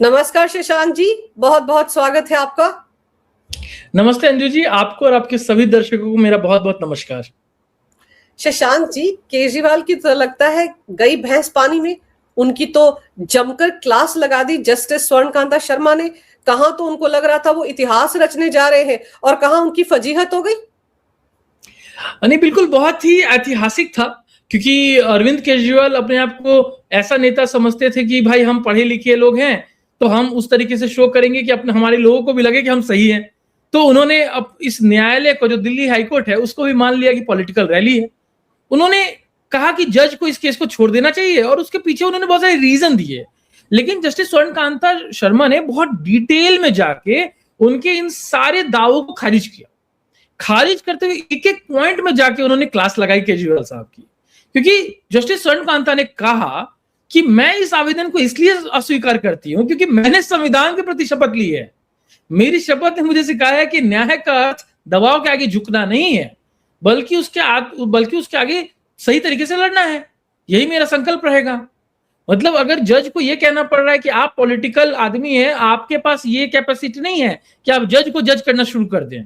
नमस्कार शशांक जी, बहुत बहुत स्वागत है आपका। नमस्ते अंजू जी, आपको और आपके सभी दर्शकों को मेरा बहुत बहुत नमस्कार। शशांक जी, केजरीवाल की तो लगता है गई भैंस पानी में। उनकी तो जमकर क्लास लगा दी जस्टिस स्वर्णकांता शर्मा ने। कहां तो उनको लग रहा था वो इतिहास रचने जा रहे हैं और कहां उनकी फजीहत हो गई। नहीं, बिल्कुल बहुत ही ऐतिहासिक था, क्योंकि अरविंद केजरीवाल अपने आप को ऐसा नेता समझते थे कि भाई हम पढ़े लिखे लोग हैं, तो हम उस तरीके से शो करेंगे कि अपने हमारे लोगों को भी लगे कि हम सही हैं। तो उन्होंने अब इस न्यायालय को, जो दिल्ली हाईकोर्ट है, उसको भी मान लिया कि पॉलिटिकल रैली है। उन्होंने कहा कि जज को इस केस को छोड़ देना चाहिए और उसके पीछे उन्होंने बहुत सारे रीजन दिए। लेकिन जस्टिस स्वर्णकांता शर्मा ने बहुत डिटेल में जाके उनके इन सारे दावों को खारिज किया। खारिज करते हुए एक एक पॉइंट में जाके उन्होंने क्लास लगाई केजरीवाल साहब की, क्योंकि जस्टिस स्वर्णकांता ने कहा कि मैं इस आवेदन को इसलिए अस्वीकार करती हूं क्योंकि मैंने संविधान के प्रति शपथ ली है। मेरी शपथ ने मुझे सिखाया है कि न्याय का अर्थ दबाव के आगे झुकना नहीं है, बल्कि उसके आगे सही तरीके से लड़ना है। यही मेरा संकल्प रहेगा। मतलब अगर जज को यह कहना पड़ रहा है कि आप पॉलिटिकल आदमी हैं, आपके पास ये कैपेसिटी नहीं है कि आप जज को जज करना शुरू कर दें।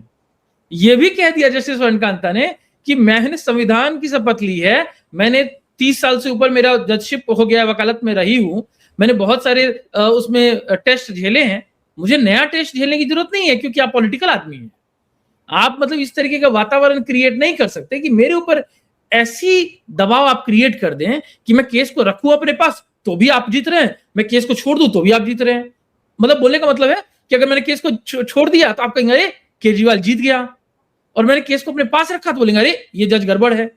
यह भी कह दिया जस्टिस स्वर्णकांता ने कि मैंने संविधान की शपथ ली है, मैंने 30 साल से ऊपर मेरा जजशिप हो गया, वकालत में रही हूं, मैंने बहुत सारे उसमें टेस्ट झेले हैं, मुझे नया टेस्ट झेलने की जरूरत नहीं है, क्योंकि आप पॉलिटिकल आदमी हैं। आप मतलब इस तरीके का वातावरण क्रिएट नहीं कर सकते कि मेरे ऊपर ऐसी दबाव आप क्रिएट कर दें कि मैं केस को रखूं अपने पास तो भी आप जीत रहे हैं, मैं केस को छोड़ दूं तो भी आप जीत रहे हैं। मतलब बोलने का मतलब है कि अगर मैंने केस को छोड़ दिया तो आप कहेंगे अरे केजरीवाल जीत गया, और मैंने केस को अपने पास रखा तो बोलेंगे अरे ये जज गड़बड़ है।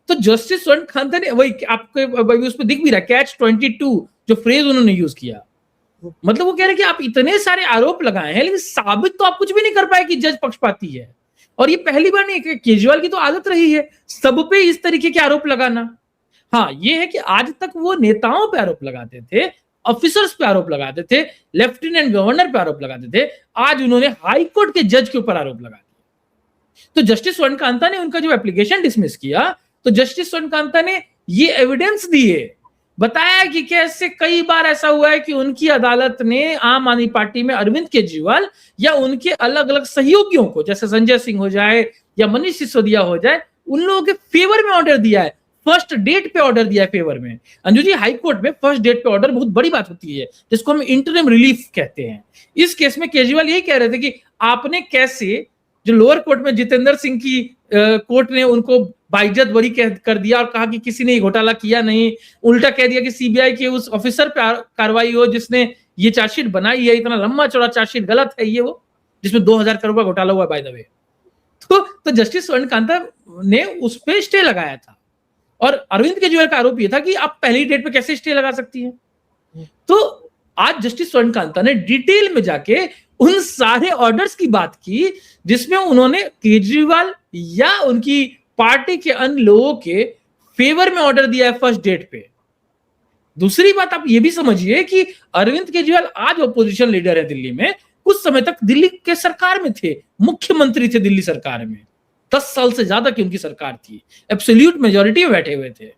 तो जस्टिस स्वर्णकांता ने वही आपके उस पर दिख भी रहा, कैच-22 जो फ्रेज उन्होंने यूज किया। मतलब वो कह रहे हैं कि आप इतने सारे आरोप लगाए हैं, लेकिन साबित तो आप कुछ भी नहीं कर पाए कि जज पक्षपाती है। और ये पहली बार नहीं है, केजरीवाल की तो आदत रही है सब पे इस तरीके के आरोप लगाना। हाँ, ये है कि आज तक वो नेताओं पे आरोप लगाते थे, ऑफिसर्स पे आरोप लगाते थे, लेफ्टिनेंट गवर्नर पे आरोप लगाते थे। आज उन्होंने हाईकोर्ट के जज के ऊपर आरोप लगा दिया। तो जस्टिस स्वर्णकांता ने उनका जो एप्लीकेशन डिसमिस किया, तो जस्टिस स्वर्णकांता ने ये एविडेंस दिए, बताया कि कैसे कई बार ऐसा हुआ है कि उनकी अदालत ने आम आदमी पार्टी में अरविंद केजरीवाल या उनके अलग अलग सहयोगियों को, जैसे संजय सिंह हो जाए या मनीष सिसोदिया हो जाए, उन लोगों के फेवर में ऑर्डर दिया है, फर्स्ट डेट पे ऑर्डर दिया है फेवर में। अंजू जी, हाई कोर्ट में फर्स्ट डेट पे ऑर्डर बहुत बड़ी बात होती है, जिसको हम इंटरिम रिलीफ कहते हैं। इस केस में केजरीवाल यही कह रहे थे कि आपने कैसे, जो लोअर कोर्ट में जितेंद्र सिंह की कोर्ट ने उनको बाइज्जत बरी कर दिया और कहा कि किसी ने घोटाला किया नहीं, उल्टा कह दिया कि सीबीआई के उस ऑफिसर पे कार्रवाई हो जिसने ये चार्जशीट बनाई है, इतना लंबा चौड़ा चार्जशीट गलत है ये वो, जिसमें 2000 करोड़ का घोटाला हुआ बाय द वे। तो जस्टिस स्वर्णकांता ने उस पर स्टे लगाया था, और अरविंद केजरीवाल का आरोप यह था कि आप पहली डेट पे कैसे स्टे लगा सकती है। तो आज जस्टिस स्वर्णकांता ने डिटेल में जाके उन सारे ऑर्डर्स की बात की जिसमें उन्होंने केजरीवाल या उनकी पार्टी के अन्य लोगों के फेवर में ऑर्डर दिया है फर्स्ट डेट पे। दूसरी बात आप ये भी समझिए कि अरविंद केजरीवाल आज ऑपोजिशन लीडर है दिल्ली में, कुछ समय तक दिल्ली के सरकार में थे, मुख्यमंत्री थे दिल्ली सरकार में, 10 साल से ज्यादा की उनकी सरकार थी, एब्सोल्यूट मेजॉरिटी में बैठे हुए थे।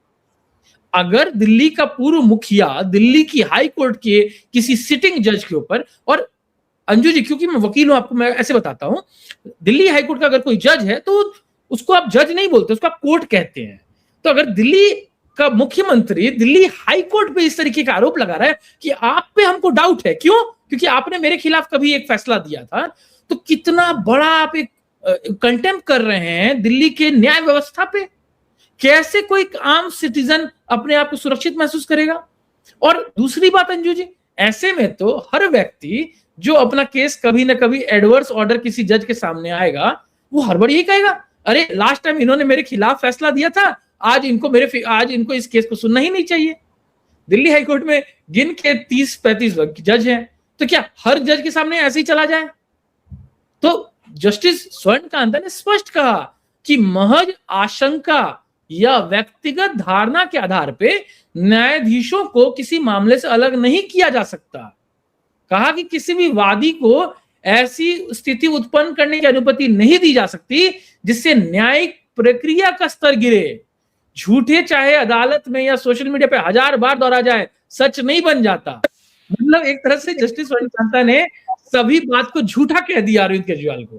अगर दिल्ली का पूर्व मुखिया दिल्ली की हाई कोर्ट के किसी सिटिंग जज के ऊपर, और अंजू जी क्योंकि मैं वकील हूं, आपको मैं ऐसे बताता हूं, दिल्ली हाई कोर्ट का अगर कोई जज है तो उसको आप जज नहीं बोलते, उसको आप कोर्ट कहते हैं। तो अगर दिल्ली का मुख्यमंत्री दिल्ली हाई कोर्ट पे इस तरीके का आरोप लगा रहा है कि आप पे हमको डाउट है, क्यों? क्योंकि आपने मेरे खिलाफ कभी एक फैसला दिया था, तो कितना बड़ा आप एक कंटेम्प्ट कर रहे हैं दिल्ली के न्याय व्यवस्था पे। कैसे कोई आम सिटीजन अपने आप को सुरक्षित महसूस करेगा? और दूसरी बात अंजू जी, ऐसे में तो हर व्यक्ति जो अपना केस कभी ना कभी एडवर्स ऑर्डर किसी जज के सामने आएगा, वो हर बार यही कहेगा अरे लास्ट टाइम इन्होंने मेरे खिलाफ फैसला दिया था, आज इनको इस केस को सुनना ही नहीं चाहिए। दिल्ली हाईकोर्ट में गिन के 30-35 जज हैं, तो क्या हर जज के सामने ऐसे ही चला जाए? तो जस्टिस स्वर्णकांता ने स्पष्ट कहा कि महज आशंका या व्यक्तिगत धारणा के आधार पे न्यायाधीशों को किसी मामले से अलग नहीं किया जा सकता। कहा कि किसी भी वादी को ऐसी स्थिति उत्पन्न करने की अनुमति नहीं दी जा सकती जिससे न्यायिक प्रक्रिया का स्तर गिरे। झूठे चाहे अदालत में या सोशल मीडिया पे 1000 बार दोहरा जाए, सच नहीं बन जाता। मतलब एक तरह से जस्टिस स्वर्ण कांता ने सभी बात को झूठा कह दिया अरविंद केजरीवाल को।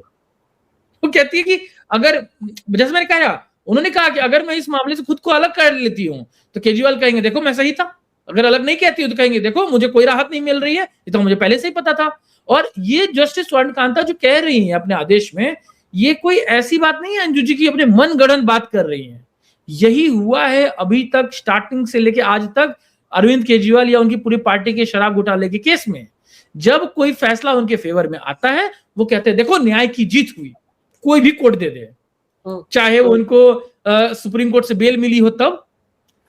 वो कहती है कि अगर, जैसे मैंने कहा, उन्होंने कहा कि अगर मैं इस मामले से खुद को अलग कर लेती हूं तो केजरीवाल कहेंगे देखो मैं सही था, अगर अलग नहीं कहती हूं तो कहेंगे देखो मुझे कोई राहत नहीं मिल रही है, ये तो मुझे पहले से ही पता था। और ये जस्टिस स्वर्ण कांता जो कह रही है अपने आदेश में, ये कोई ऐसी बात नहीं है अंजू जी की अपने मन गढ़ंत बात कर रही है। यही हुआ है अभी तक, स्टार्टिंग से लेके आज तक अरविंद केजरीवाल या उनकी पूरी पार्टी के शराब घोटाले के केस में। जब कोई फैसला उनके फेवर में आता है वो कहते हैं देखो न्याय की जीत हुई, कोई भी कोर्ट दे दे, चाहे वो उनको सुप्रीम कोर्ट से बेल मिली हो तब,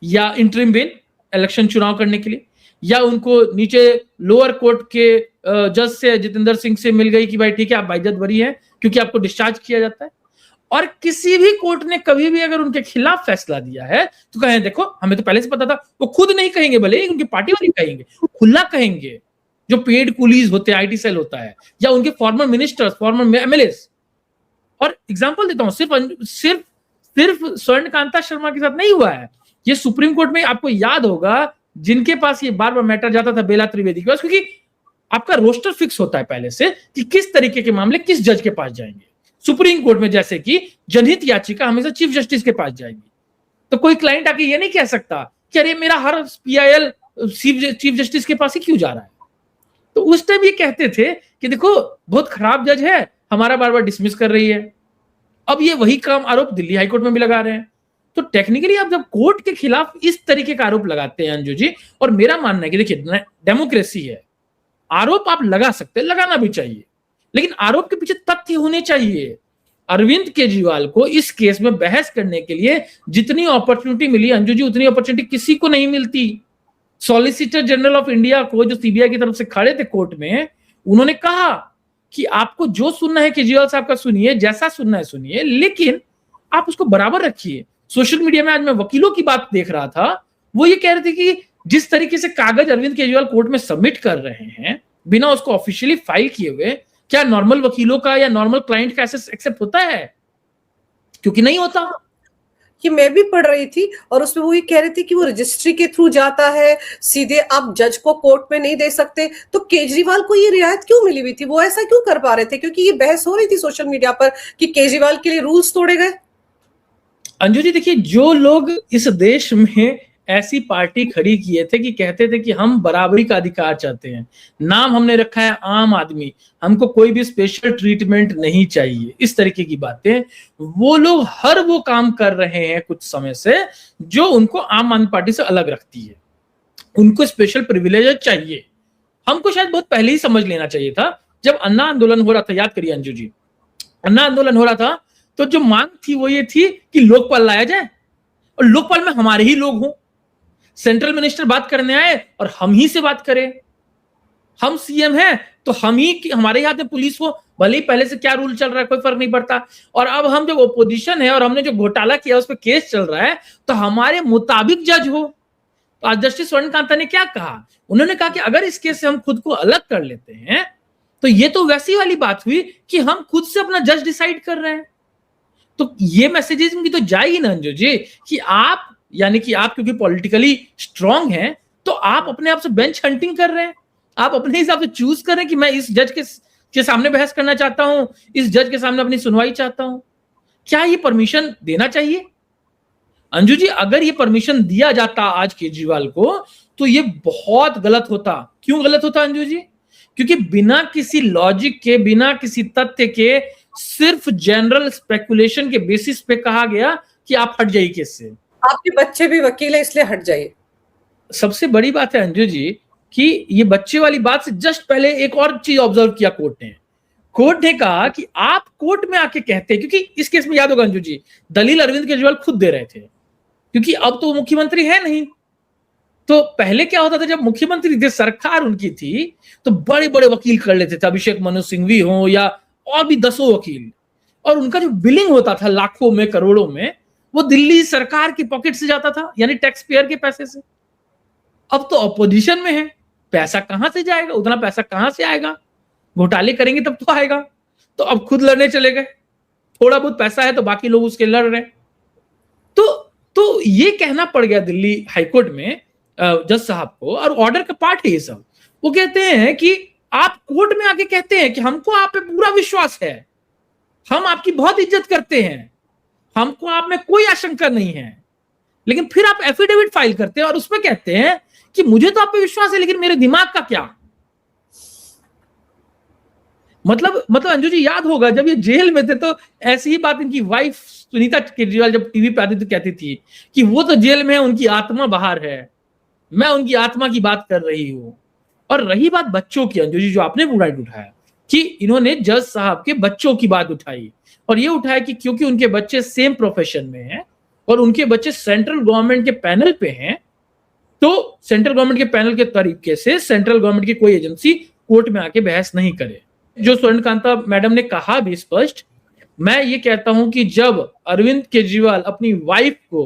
या इंटरिम बेल इलेक्शन चुनाव करने के लिए, या उनको नीचे लोअर कोर्ट के जज से जितेंद्र सिंह से मिल गई कि भाई ठीक है आप बाइज्जत बरी हैं क्योंकि आपको डिस्चार्ज किया जाता है। और किसी भी कोर्ट ने कभी भी अगर उनके खिलाफ फैसला दिया है तो कहें देखो हमें तो पहले से पता था। वो खुद नहीं कहेंगे, भले उनकी पार्टी वाले कहेंगे, खुला कहेंगे, जो पेड कुलीज होते हैं, आईटी सेल होता है, या उनके फॉर्मर मिनिस्टर्स, फॉर्मर एमएलए। और एग्जांपल देता हूं, सिर्फ स्वर्ण कांता शर्मा के साथ नहीं हुआ है, ये सुप्रीम कोर्ट में आपको याद होगा जिनके पास ये बार बार मैटर जाता था, बेला त्रिवेदी के पास, क्योंकि आपका रोस्टर फिक्स होता है पहले से कि किस तरीके के मामले किस जज के पास जाएंगे। सुप्रीम कोर्ट में जैसे कि जनहित याचिका हमेशा चीफ जस्टिस के पास जाएगी, तो कोई क्लाइंट आके ये नहीं कह सकता कि अरे मेरा हर पीआईएल चीफ जस्टिस के पास ही क्यों जा रहा है। तो उस टाइम ये कहते थे कि देखो बहुत खराब जज है, हमारा बार बार डिसमिस कर रही है। अब ये वही काम आरोप दिल्ली हाईकोर्ट में भी लगा रहे हैं। तो टेक्निकली आप जब कोर्ट के खिलाफ इस तरीके का आरोप लगाते हैं अंजू जी, और मेरा मानना है कि देखिए डेमोक्रेसी है, आरोप आप लगा सकते हैं, लगाना भी चाहिए, लेकिन आरोप के पीछे तथ्य होने चाहिए। अरविंद केजरीवाल को इस केस में बहस करने के लिए जितनी अपॉर्चुनिटी मिली अंजू जी, उतनी अपॉर्चुनिटी किसी को नहीं मिलती। सॉलिसिटर जनरल ऑफ इंडिया को जो सीबीआई की तरफ से खड़े थे कोर्ट में, उन्होंने कहा कि आपको जो सुनना है केजरीवाल साहब का सुनिए, जैसा सुनना है सुनिए, लेकिन आप उसको बराबर रखिए। सोशल मीडिया में आज मैं वकीलों की बात देख रहा था, वो ये कह रहे थे कि जिस तरीके से कागज अरविंद केजरीवाल कोर्ट में सबमिट कर रहे हैं बिना उसको ऑफिशियली फाइल किए हुए, क्या नॉर्मल वकीलों का या नॉर्मल क्लाइंट का एक्सेप्ट होता है? क्योंकि नहीं होता। कि मैं भी पढ़ रही थी और उसमें वो ये कह रही थी कि वो रजिस्ट्री के थ्रू जाता है, सीधे आप जज को कोर्ट में नहीं दे सकते। तो केजरीवाल को ये रियायत क्यों मिली हुई थी, वो ऐसा क्यों कर पा रहे थे? क्योंकि ये बहस हो रही थी सोशल मीडिया पर कि केजरीवाल के लिए रूल्स तोड़े गए। अंजू जी देखिए, जो लोग इस देश में ऐसी पार्टी खड़ी किए थे कि कहते थे कि हम बराबरी का अधिकार चाहते हैं, नाम हमने रखा है आम आदमी, हमको कोई भी स्पेशल ट्रीटमेंट नहीं चाहिए, इस तरीके की बातें, वो लोग हर वो काम कर रहे हैं कुछ समय से जो उनको आम आदमी पार्टी से अलग रखती है। उनको स्पेशल प्रिविलेज चाहिए। हमको शायद बहुत पहले ही समझ लेना चाहिए था। जब अन्ना आंदोलन हो रहा था, याद करिए अंजू जी, अन्ना आंदोलन हो रहा था तो जो मांग थी वो ये थी कि लोकपाल लाया जाए और लोकपाल में हमारे ही लोग हों, सेंट्रल मिनिस्टर बात करने आए और हम ही से बात करें, हम सीएम हैं तो हम ही, हमारे हाथ में पुलिस हो, भले ही पहले से क्या रूल चल रहा है कोई फर्क नहीं पड़ता, और अब हम जब ओपोजिशन है और हमने जो घोटाला किया उस पर केस चल रहा है तो हमारे मुताबिक जज हो। तो आज जस्टिस स्वर्ण कांता ने क्या कहा, उन्होंने कहा कि अगर इस केस से हम खुद को अलग कर लेते हैं तो ये तो वैसी वाली बात हुई कि हम खुद से अपना जज डिसाइड कर रहे हैं। तो ये मैसेजेस की तो जाएगी ना अंजू जी कि आप, यानी कि आप क्योंकि पॉलिटिकली स्ट्रांग हैं तो आप अपने आप से बेंच हंटिंग कर रहे हैं, आप अपने हिसाब से चूज कर रहे हैं कि मैं इस जज के सामने बहस करना चाहता हूं, इस जज के सामने अपनी सुनवाई चाहता हूं। क्या ये परमिशन देना चाहिए? अंजू जी अगर ये परमिशन दिया जाता आज केजरीवाल को तो ये बहुत गलत होता। क्यों गलत होता अंजू जी? क्योंकि बिना किसी लॉजिक के, बिना किसी तथ्य के, सिर्फ जनरल स्पेकुलेशन के बेसिस पे कहा गया कि आप हट जाइए केस से, आपके बच्चे भी वकील है इसलिए हट जाइए। सबसे बड़ी बात है अंजू जी कि ये बच्चे वाली बात से जस्ट पहले एक और चीज ऑब्जर्व किया कोर्ट ने कहा कि आप कोर्ट में आके कहते हैं, क्योंकि इस केस में याद होगा अंजू जी दलील अरविंद केजरीवाल खुद दे रहे थे, क्योंकि अब तो मुख्यमंत्री है नहीं। तो पहले क्या होता था, जब मुख्यमंत्री थे, सरकार उनकी थी, तो बड़े बड़े वकील कर लेते थे, अभिषेक मनु सिंघवी हो या और भी दसों वकील, और उनका जो बिलिंग होता था लाखों में करोड़ों में, वो दिल्ली सरकार की पॉकेट से जाता था, यानी टैक्स पेयर के पैसे से। अब तो अपोजिशन में है, पैसा कहां से जाएगा, उतना पैसा कहां से आएगा? घोटाले करेंगे तब तो आएगा। तो अब खुद लड़ने चले गए, थोड़ा बहुत पैसा है तो बाकी लोग उसके लड़ रहे। तो ये कहना पड़ गया दिल्ली हाईकोर्ट में जज साहब को, और ऑर्डर का पार्ट है ये सब। वो कहते हैं कि आप कोर्ट में आके कहते हैं कि हमको आप पे पूरा विश्वास है, हम आपकी बहुत इज्जत करते हैं, हमको आप में कोई आशंका नहीं है, लेकिन फिर आप एफिडेविट फाइल करते हैं और उसमें कहते हैं कि मुझे तो आप पे विश्वास है लेकिन मेरे दिमाग का क्या। मतलब अंजू जी याद होगा जब ये जेल में थे तो ऐसी ही बात इनकी वाइफ सुनीता केजरीवाल जब टीवी पे आती तो कहती थी कि वो तो जेल में है, उनकी आत्मा बाहर है, मैं उनकी आत्मा की बात कर रही हूं। और रही बात बच्चों की, अंजू जी जो आपने पॉइंट उठाया कि इन्होंने जज साहब के बच्चों की बात उठाई और ये उठाया कि क्योंकि उनके बच्चे सेम प्रोफेशन में हैं और उनके बच्चे सेंट्रल गवर्नमेंट के पैनल पे हैं, तो सेंट्रल गवर्नमेंट के पैनल के तरीके से सेंट्रल गवर्नमेंट की कोई एजेंसी कोर्ट में आके बहस नहीं करे। जो स्वर्णकांता मैडम ने कहा भी स्पष्ट, मैं ये कहता हूं कि जब अरविंद केजरीवाल अपनी वाइफ को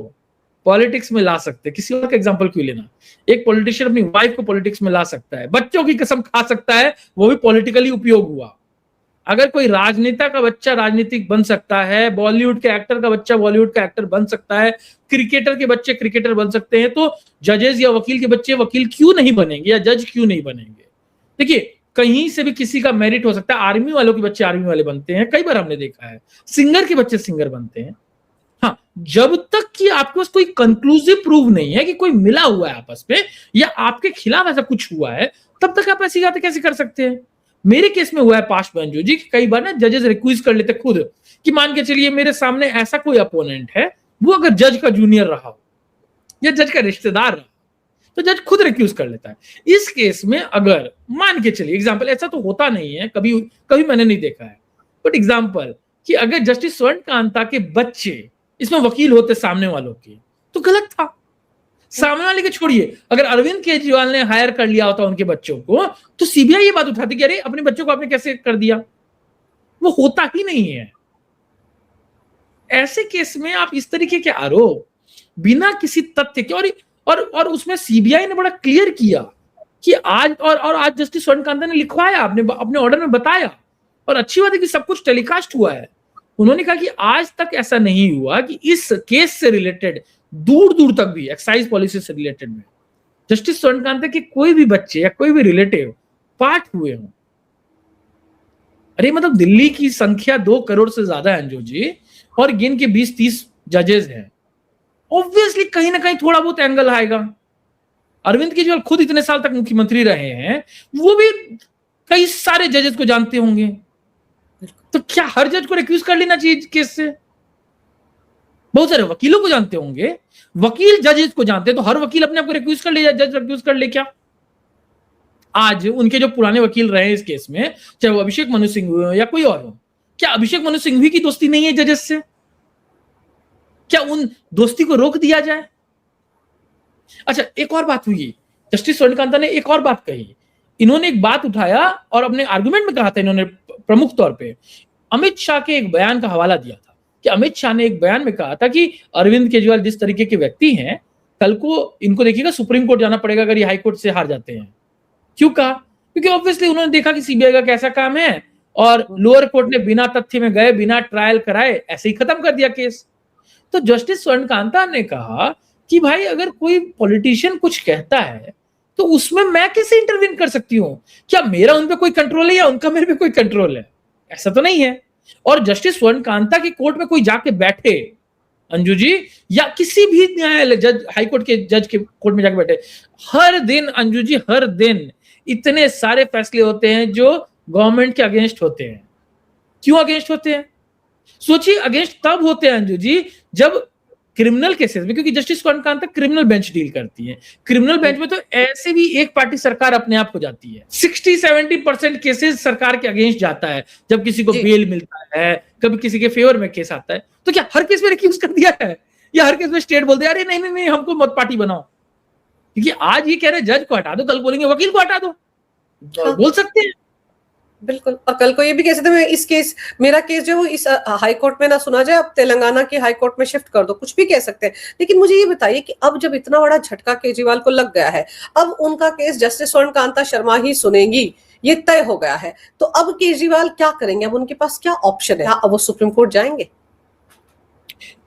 पॉलिटिक्स में ला सकते, किसी और का एग्जांपल क्यों लेना, एक पॉलिटिशियन अपनी वाइफ को पॉलिटिक्स में ला सकता है, बच्चों की कसम खा सकता है, वो भी पॉलिटिकली उपयोग हुआ। अगर कोई राजनेता का बच्चा राजनीतिक बन सकता है, बॉलीवुड के एक्टर का बच्चा बॉलीवुड का एक्टर बन सकता है, क्रिकेटर के बच्चे क्रिकेटर बन सकते हैं, तो जजेस या वकील के बच्चे वकील क्यों नहीं बनेंगे या जज क्यों नहीं बनेंगे। देखिए कहीं से भी किसी का मेरिट हो सकता है, आर्मी वालों के बच्चे आर्मी वाले बनते हैं, कई बार हमने देखा है, सिंगर के बच्चे सिंगर बनते हैं। हाँ, जब तक कि आपके पास कोई कंक्लूसिव प्रूफ नहीं है कि कोई मिला हुआ है आपस में या आपके खिलाफ ऐसा कुछ हुआ है, तब तक आप ऐसी बातें कैसे कर सकते हैं। मेरे केस में हुआ है पास्ट में अंजू जी, कई बार ना जजेस रिक्वेस्ट कर लेते खुद कि मान के चलिए मेरे सामने ऐसा कोई अपोनेंट है, वो अगर जज का जूनियर रहा हो या जज का रिश्तेदार रहा तो जज खुद रिक्यूज कर लेता है। इस केस में अगर मान के चलिए एग्जांपल, ऐसा तो होता नहीं है, कभी कभी मैंने नहीं देखा है, बट एग्जांपल कि अगर जस्टिस स्वर्णकांता के बच्चे इसमें वकील होते सामने वालों के तो गलत था। सामने वाले के छोड़िए, अगर अरविंद केजरीवाल ने हायर कर लिया होता उनके बच्चों को तो सीबीआई ये बात उठाती कि अरे अपने बच्चों को आपने कैसे कर दिया, वो होता ही नहीं है। ऐसे केस में आप इस तरीके के आरोप बिना किसी तथ्य के, और उसमें सीबीआई ने बड़ा क्लियर किया कि आज और आज जस्टिस स्वर्णकांता ने लिखवाया, अपने ऑर्डर में बताया, और अच्छी बात है कि सब कुछ टेलीकास्ट हुआ है। उन्होंने कहा कि आज तक ऐसा नहीं हुआ कि इस केस से रिलेटेड दूर दूर तक भी एक्साइज पॉलिसी से रिलेटेड में जस्टिस स्वर्णकांता के कोई भी बच्चे या कोई भी रिलेटिव पार्ट हुए हों। अरे मतलब दिल्ली की संख्या 2 करोड़ से ज्यादा है अंजू जी, और गिन के 20-30 जजेस हैं, ऑब्वियसली कहीं ना कहीं थोड़ा बहुत एंगल आएगा। अरविंद केजरीवाल खुद इतने साल तक मुख्यमंत्री रहे हैं, वो भी कई सारे जजेस को जानते होंगे, तो क्या हर जज को रिक्यूज कर लेना चाहिए केस से? बहुत सारे वकीलों को जानते होंगे, वकील जजेस को जानते हैं, तो हर वकील अपने आप को रिक्यूज कर ले, जज रिक्यूज कर ले क्या? आज उनके जो पुराने वकील रहे इस केस में, चाहे वो अभिषेक मनु सिंघवी हो या कोई और हो, क्या अभिषेक मनु सिंघवी की दोस्ती नहीं है जजेस से? क्या उन दोस्ती को रोक दिया जाए? अच्छा, एक और बात हुई, जस्टिस स्वर्णकांता ने एक और बात कही, इन्होंने एक बात उठाया और अपने आर्गुमेंट में कहा था, इन्होंने प्रमुख तौर पे अमित शाह के एक बयान का हवाला दिया था कि अमित शाह ने एक बयान में कहा था कि अरविंद केजरीवाल जिस तरीके के व्यक्ति हैं, कल को इनको देखिएगा सुप्रीम कोर्ट जाना पड़ेगा अगर ये हाई कोर्ट से हार जाते हैं। क्यों कहा? क्योंकि ऑब्वियसली उन्होंने देखा कि सीबीआई का कैसा काम है और लोअर कोर्ट ने बिना तथ्य में गए, बिना ट्रायल कराए ऐसे ही खत्म कर दिया केस। तो जस्टिस स्वर्णकांता ने कहा कि भाई अगर कोई पॉलिटिशियन कुछ कहता है तो उसमें मैं कैसे इंटरवीन कर सकती हूं? क्या मेरा उन पे कोई कंट्रोल है या उनका मेरे पे कोई कंट्रोल है? ऐसा तो नहीं है। और जस्टिस स्वर्णकांता की कोर्ट में कोई जाके बैठे अंजू जी, या किसी भी न्यायालय जज, हाईकोर्ट के जज के कोर्ट में जाके बैठे, हर दिन अंजू जी, हर दिन इतने सारे फैसले होते हैं जो गवर्नमेंट के अगेंस्ट होते हैं। क्यों अगेंस्ट होते हैं? सोचिए, अगेंस्ट तब होते हैं अंजू जी जब क्रिमिनल केसेस में, क्योंकि जस्टिस स्वर्णकांता क्रिमिनल बेंच डील करती है, क्रिमिनल बेंच में तो ऐसे भी एक पार्टी सरकार अपने आप हो जाती है। 60-70% केसेस सरकार के अगेंस्ट जाता है जब किसी को बेल मिलता है, कभी किसी के फेवर में केस आता है। तो क्या हर केस में रिक्यूज कर दिया है या हर केस में स्टेट बोलते हैं अरे नहीं नहीं नहीं हमको मत पार्टी बनाओ? क्योंकि आज ये कह रहे जज को हटा दो, कल बोलेंगे वकील को हटा दो। हाँ। बोल सकते हैं बिल्कुल। और कल को ये भी कह सकते हैं इस केस, मेरा केस जो इस हाई कोर्ट में ना सुना जाए, अब तेलंगाना की हाई कोर्ट में शिफ्ट कर दो, कुछ भी कह सकते हैं। लेकिन मुझे ये बताइए कि अब जब इतना बड़ा झटका केजरीवाल को लग गया है, अब उनका केस जस्टिस स्वर्णकांता शर्मा ही सुनेंगी, ये तय हो गया है, तो अब केजरीवाल क्या करेंगे? अब उनके पास क्या ऑप्शन है? अब वो सुप्रीम कोर्ट जाएंगे?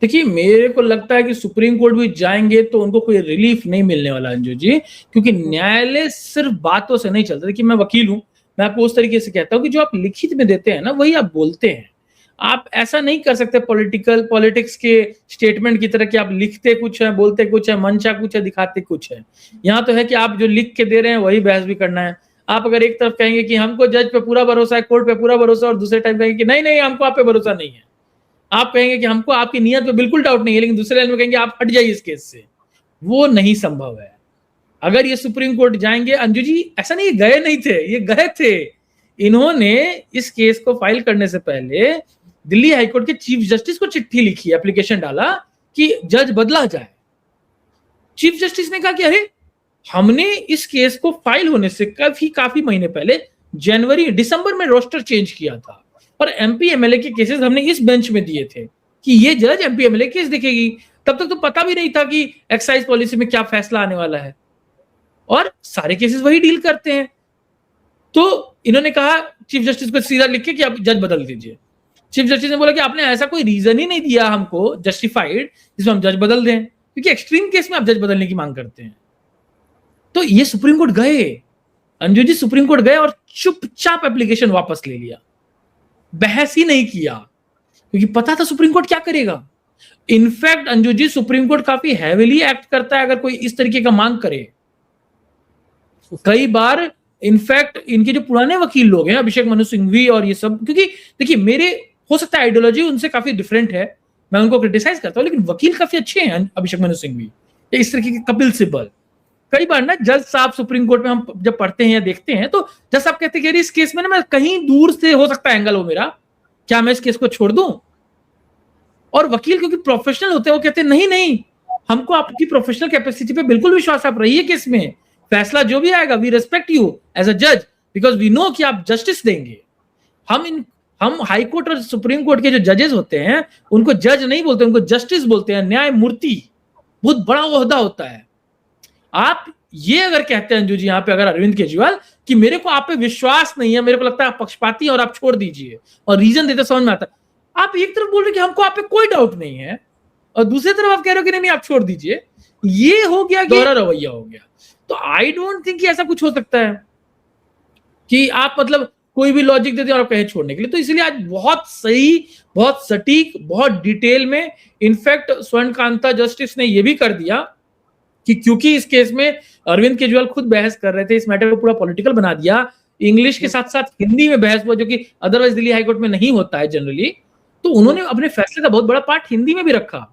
देखिए, मेरे को लगता है कि सुप्रीम कोर्ट भी जाएंगे तो उनको कोई रिलीफ नहीं मिलने वाला अंजू जी, क्योंकि न्यायालय सिर्फ बातों से नहीं चलता। देखिए, मैं वकील हूं, मैं आपको उस तरीके से कहता हूं कि जो आप लिखित में देते हैं ना, वही आप बोलते हैं। आप ऐसा नहीं कर सकते पॉलिटिक्स के स्टेटमेंट की तरह कि आप लिखते कुछ है, बोलते कुछ है, मंशा कुछ है, दिखाते कुछ है। यहाँ तो है कि आप जो लिख के दे रहे हैं वही बहस भी करना है। आप अगर एक तरफ कहेंगे कि हमको जज पे पूरा भरोसा है, कोर्ट पे पूरा भरोसा, और दूसरे टाइम कहेंगे कि नहीं नहीं हमको आप पे भरोसा नहीं है। आप कहेंगे कि हमको आपकी नियत पे बिल्कुल डाउट नहीं है, लेकिन दूसरे लाइन में कहेंगे आप हट जाइए इस केस से। वो नहीं संभव है। अगर ये सुप्रीम कोर्ट जाएंगे, अंजू जी ऐसा नहीं गए नहीं थे, ये गए थे। इन्होंने इस केस को फाइल करने से पहले दिल्ली हाईकोर्ट के चीफ जस्टिस को चिट्ठी लिखी, एप्लीकेशन डाला कि जज बदला जाए। चीफ जस्टिस ने कहा कि अरे हमने इस केस को फाइल होने से काफी महीने पहले दिसंबर में रोस्टर चेंज किया था, और एमपी एमएलए के केसेस हमने इस बेंच में दिए थे कि ये जज एमपी एमएलए केस देखेगी। तब तक तो पता भी नहीं था कि एक्साइज पॉलिसी में क्या फैसला आने वाला है, और सारे केसेस वही डील करते हैं। तो इन्होंने कहा चीफ जस्टिस को सीधा लिख के कि आप जज बदल दीजिए। चीफ जस्टिस ने बोला कि आपने ऐसा कोई रीजन ही नहीं दिया हमको जस्टिफाइड जिसमें हम जज बदल दें, क्योंकि एक्सट्रीम केस में आप जज बदलने की मांग करते हैं। तो ये सुप्रीम कोर्ट गए, अंजू जी सुप्रीम कोर्ट गए और चुपचाप एप्लीकेशन वापस ले लिया, बहस ही नहीं किया, क्योंकि पता था सुप्रीम कोर्ट क्या करेगा। In fact Anju ji supreme court काफी हैविली एक्ट करता है अगर कोई इस तरीके का मांग करे। कई बार इनफैक्ट इनके जो पुराने वकील लोग हैं, अभिषेक मनु सिंघवी और ये सब, क्योंकि देखिए मेरे हो सकता है आइडियोलॉजी उनसे काफी डिफरेंट है, मैं उनको क्रिटिसाइज करता हूं, लेकिन वकील काफी अच्छे हैं अभिषेक मनु सिंघवी, इस तरीके के कपिल सिब्बल। कई बार ना जज साहब सुप्रीम कोर्ट में हम जब पढ़ते हैं या देखते हैं, तो जज साहब कहते हैं कि इस केस में ना मैं कहीं दूर से हो सकता है एंगल हो मेरा, क्या मैं इस केस को छोड़ दूं? और वकील क्योंकि प्रोफेशनल होते हैं, वो कहते हैं नहीं नहीं, हमको आपकी प्रोफेशनल कैपेसिटी पे बिल्कुल विश्वास, आप रहिए केस में, फैसला जो भी आएगा we respect you as a जज, बिकॉज वी नो कि आप जस्टिस देंगे। हम हाई कोर्ट और सुप्रीम कोर्ट के जो जजेस होते हैं उनको जज नहीं बोलते, उनको जस्टिस बोलते हैं, न्यायमूर्ति, बहुत बड़ा ओहदा होता है। आप ये अगर कहते हैं अंजू जी यहाँ पे अगर अरविंद केजरीवाल कि मेरे को आप पे विश्वास नहीं है, मेरे को लगता है आप पक्षपाती और आप छोड़ दीजिए, और रीजन देते समझ में आता है। आप एक तरफ बोल रहे कि हमको आप पे कोई डाउट नहीं है, और दूसरी तरफ आप कह रहे हो कि नहीं आप छोड़ दीजिए, ये हो गया दोहरा रवैया हो गया। तो आई डोंट थिंक कि ऐसा कुछ हो सकता है कि आप मतलब कोई भी लॉजिक देते हैं और आप कहें छोड़ने के लिए। तो इसलिए आज बहुत सही, बहुत सटीक, बहुत डिटेल में, इनफैक्ट स्वर्णकांता जस्टिस ने यह भी कर दिया कि क्योंकि इस केस में अरविंद केजरीवाल खुद बहस कर रहे थे, इस मैटर को पूरा पॉलिटिकल बना दिया, इंग्लिश के साथ साथ हिंदी में बहस हुआ, जो कि अदरवाइज दिल्ली हाईकोर्ट में नहीं होता है जनरली। तो उन्होंने अपने फैसले का बहुत बड़ा पार्ट हिंदी में भी रखा।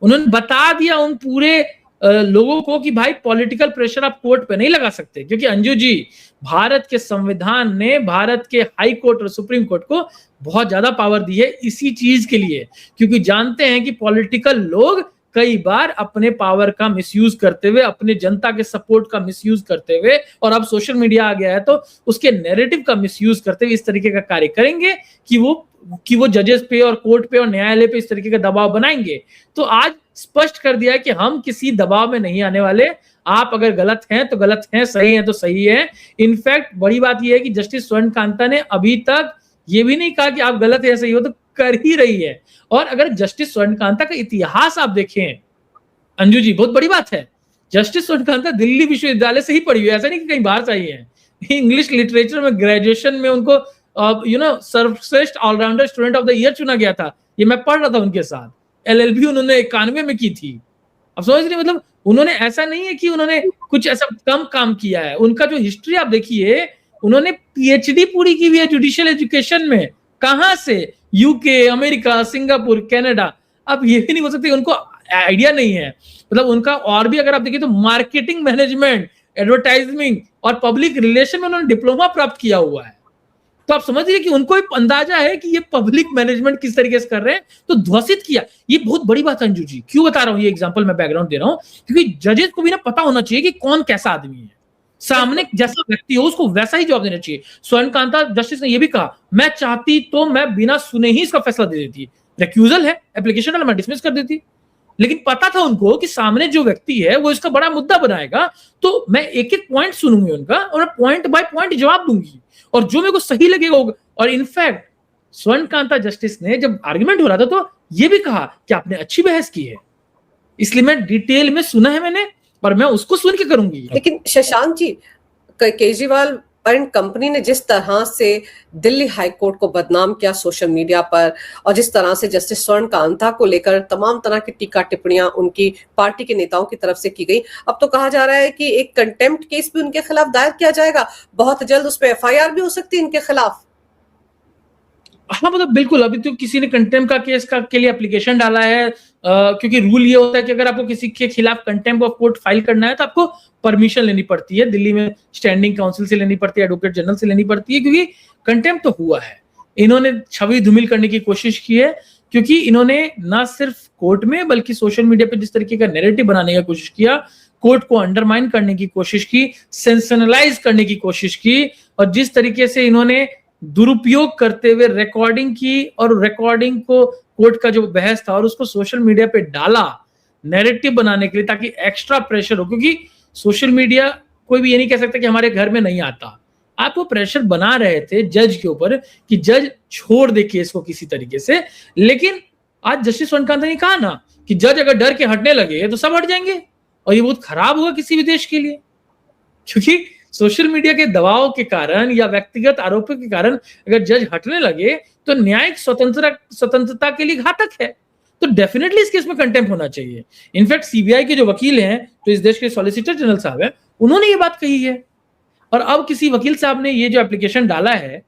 उन्होंने बता दिया उन पूरे लोगों को कि भाई पॉलिटिकल प्रेशर आप कोर्ट पे नहीं लगा सकते, क्योंकि अंजू जी भारत के संविधान ने भारत के हाई कोर्ट और सुप्रीम कोर्ट को बहुत ज्यादा पावर दी है इसी चीज के लिए, क्योंकि जानते हैं कि पॉलिटिकल लोग कई बार अपने पावर का मिसयूज करते हुए, अपने जनता के सपोर्ट का मिसयूज करते हुए, और अब सोशल मीडिया आ गया है तो उसके नैरेटिव का मिसयूज करते हुए इस तरीके का कार्य करेंगे कि वो जजेस पे और कोर्ट पे और न्यायालय पे इस तरीके का दबाव बनाएंगे। तो आज स्पष्ट कर दिया है कि हम किसी दबाव में नहीं आने वाले, आप अगर गलत हैं तो गलत हैं, सही हैं तो सही है। इनफैक्ट बड़ी बात यह है कि जस्टिस स्वर्णकांता ने अभी तक ये भी नहीं कहा कि आप गलत है, सही हो, तो कर ही रही है। और अगर जस्टिस स्वर्णकांता का इतिहास आप देखें अंजू जी, बहुत बड़ी बात है, जस्टिस स्वर्णकांता दिल्ली विश्वविद्यालय से ही पढ़ी हुई है, ऐसा नहीं कि कहीं बाहर से आई है। इंग्लिश लिटरेचर में ग्रेजुएशन में उनको सर्वश्रेष्ठ all rounder student of the year चुना गया था, ये मैं पढ़ रहा था उनके साथ। LLB उन्होंने 91 में की थी। अब समझ रहे, मतलब उन्होंने ऐसा नहीं है कि उन्होंने कुछ ऐसा कम काम किया है। उनका जो हिस्ट्री आप देखिए, उन्होंने PhD पूरी की हुई है जुडिशियल एजुकेशन में। कहां से? UK, America, Singapore, Canada. अब ये भी नहीं बोल सकते उनको आइडिया नहीं है। मतलब उनका और भी अगर आप देखिए तो मार्केटिंग मैनेजमेंट, एडवर्टाइजिंग और पब्लिक रिलेशन में उन्होंने डिप्लोमा प्राप्त किया हुआ है। तो आप समझिए कि उनको एक अंदाजा है कि ये पब्लिक मैनेजमेंट किस तरीके से कर रहे हैं, तो ध्वसित किया। ये बहुत बड़ी बात है अंजू जी। क्यों बता रहा हूं ये एग्जांपल, मैं बैकग्राउंड दे रहा हूं, क्योंकि जजेस को भी ना पता होना चाहिए कि कौन कैसा आदमी है, सामने जैसा व्यक्ति हो उसको वैसा ही जवाब देना चाहिए। स्वर्णकांता जस्टिस ने यह भी कहा, मैं चाहती तो मैं बिना सुने ही इसका फैसला दे देती, रेक्यूजल है, एप्लीकेशन वाला मैं डिसमिस कर देती, लेकिन पता था उनको कि सामने जो व्यक्ति है वो इसका बड़ा मुद्दा बनाएगा, तो मैं एक एक पॉइंट सुनूंगी उनका और पॉइंट बाय पॉइंट जवाब दूंगी, और जो मेरे को सही लगेगा। और इनफैक्ट स्वर्णकांता जस्टिस ने जब आर्गुमेंट हो रहा था तो ये भी कहा कि आपने अच्छी बहस की है, इसलिए मैं डिटेल में सुना है मैंने और मैं उसको सुन के करूंगी। लेकिन शशांक जी, केजरीवाल एंड कंपनी ने जिस तरह से दिल्ली हाई कोर्ट को बदनाम किया सोशल मीडिया पर, और जिस तरह से जस्टिस स्वर्ण कांता को लेकर तमाम तरह की टीका टिप्पणियां उनकी पार्टी के नेताओं की तरफ से की गई, अब तो कहा जा रहा है कि एक कंटेम्प्ट केस भी उनके खिलाफ दायर किया जाएगा, बहुत जल्द उस पर एफआईआर भी हो सकती है इनके खिलाफ। हाँ, मतलब बिल्कुल, अभी तो किसी ने कंटेम्प्ट का केस का के लिए एप्लीकेशन डाला है, क्योंकि रूल ये होता है कि अगर आपको किसी के खिलाफ कंटेम्प्ट ऑफ कोर्ट फाइल करना है तो आपको परमिशन लेनी पड़ती है, दिल्ली में स्टैंडिंग काउंसिल से लेनी पड़ती है, एडवोकेट जनरल से लेनी पड़ती है, क्योंकि कंटेम्प्ट तो हुआ है। इन्होंने छवि धूमिल करने की कोशिश की है, क्योंकि इन्होंने ना सिर्फ कोर्ट में बल्कि सोशल मीडिया पे जिस तरीके का नैरेटिव बनाने की कोशिश किया, कोर्ट को अंडरमाइन करने की कोशिश की, सेंसेशनलाइज करने की कोशिश की, और जिस तरीके से इन्होंने दुरुपयोग करते हुए रिकॉर्डिंग की और रिकॉर्डिंग को कोर्ट का जो बहस था और उसको सोशल मीडिया पे डाला नैरेटिव बनाने के लिए, ताकि एक्स्ट्रा प्रेशर हो, क्योंकि सोशल मीडिया कोई भी ये नहीं कह सकता कि हमारे घर में नहीं आता। आप वो प्रेशर बना रहे थे जज के ऊपर कि जज छोड़ दे केस को किसी तरीके से, लेकिन आज जस्टिस स्वर्ण ने कहा ना कि जज अगर डर के हटने लगे तो सब हट जाएंगे, और ये बहुत खराब होगा किसी भी देश के लिए, क्योंकि सोशल मीडिया के दबाव के कारण या व्यक्तिगत आरोपों के कारण अगर जज हटने लगे तो न्यायिक स्वतंत्रता के लिए घातक है। तो डेफिनेटली इस केस में कंटेम्प्ट होना चाहिए। इनफैक्ट सीबीआई के जो वकील हैं, जो इस देश के सॉलिसिटर जनरल साहब हैं, उन्होंने ये बात कही है। और अब किसी वकील साहब ने ये जो एप्लीकेशन डाला है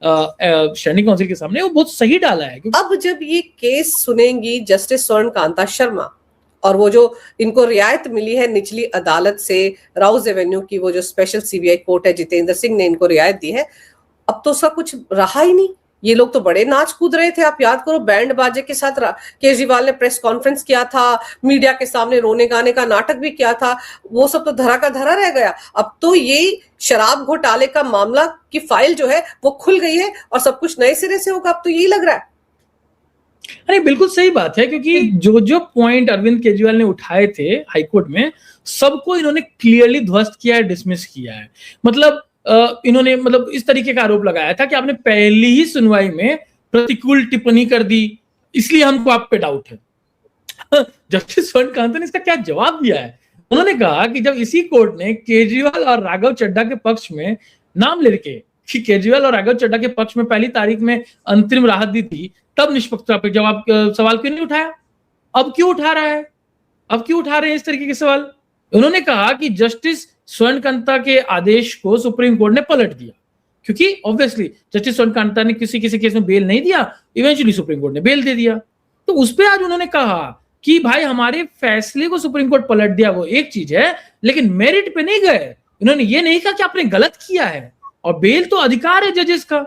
स्टैंडिंग काउंसिल के सामने, वो बहुत सही डाला है। अब जब ये केस सुनेंगी जस्टिस स्वर्ण कांता शर्मा, और वो जो इनको रियायत मिली है निचली अदालत से, राउज एवेन्यू की वो जो स्पेशल सीबीआई कोर्ट है, जितेंद्र सिंह ने इनको रियायत दी है, अब तो उसका कुछ रहा ही नहीं। ये लोग तो बड़े नाच कूद रहे थे, आप याद करो, बैंड बाजे के साथ केजरीवाल ने प्रेस कॉन्फ्रेंस किया था, मीडिया के सामने रोने गाने का नाटक भी किया था, वो सब तो धरा का धरा रह गया। अब तो ये शराब घोटाले का मामला की फाइल जो है वो खुल गई है और सब कुछ नए सिरे से होगा, अब तो यही लग रहा है। अरे बिल्कुल सही बात है, क्योंकि जो जो पॉइंट अरविंद केजरीवाल ने उठाए थे हाईकोर्ट में, सबको इन्होंने क्लियरली ध्वस्त किया है, डिसमिस किया है। मतलब इन्होंने मतलब इस तरीके का आरोप लगाया था कि आपने पहली ही सुनवाई में प्रतिकूल टिप्पणी कर दी, इसलिए हमको आप पे डाउट है। जस्टिस स्वर्ण कांता ने इसका क्या जवाब दिया है? उन्होंने कहा कि जब इसी कोर्ट ने केजरीवाल और राघव चड्ढा के पक्ष में नाम लेके कि केजरीवाल और राघव चड्ढा के पक्ष में पहली तारीख में अंतरिम राहत दी थी, तब निष्पक्षता पे जवाब सवाल क्यों नहीं उठाया? अब क्यों उठा रहा है? अब क्यों उठा रहे हैं इस तरीके के सवाल? उन्होंने कहा कि जस्टिस स्वर्ण कांता के आदेश को सुप्रीम कोर्ट ने पलट दिया, क्योंकि ऑब्वियसली जस्टिस स्वर्ण कांता ने किसी केस में बेल नहीं दिया, इवेंचुअली सुप्रीम कोर्ट ने बेल दे दिया। तो उस पर आज उन्होंने कहा कि भाई हमारे फैसले को सुप्रीम कोर्ट पलट दिया, वो एक चीज है, लेकिन मेरिट पे नहीं गए। उन्होंने ये नहीं कहा कि आपने गलत किया है, और बेल तो अधिकार है जजेस का।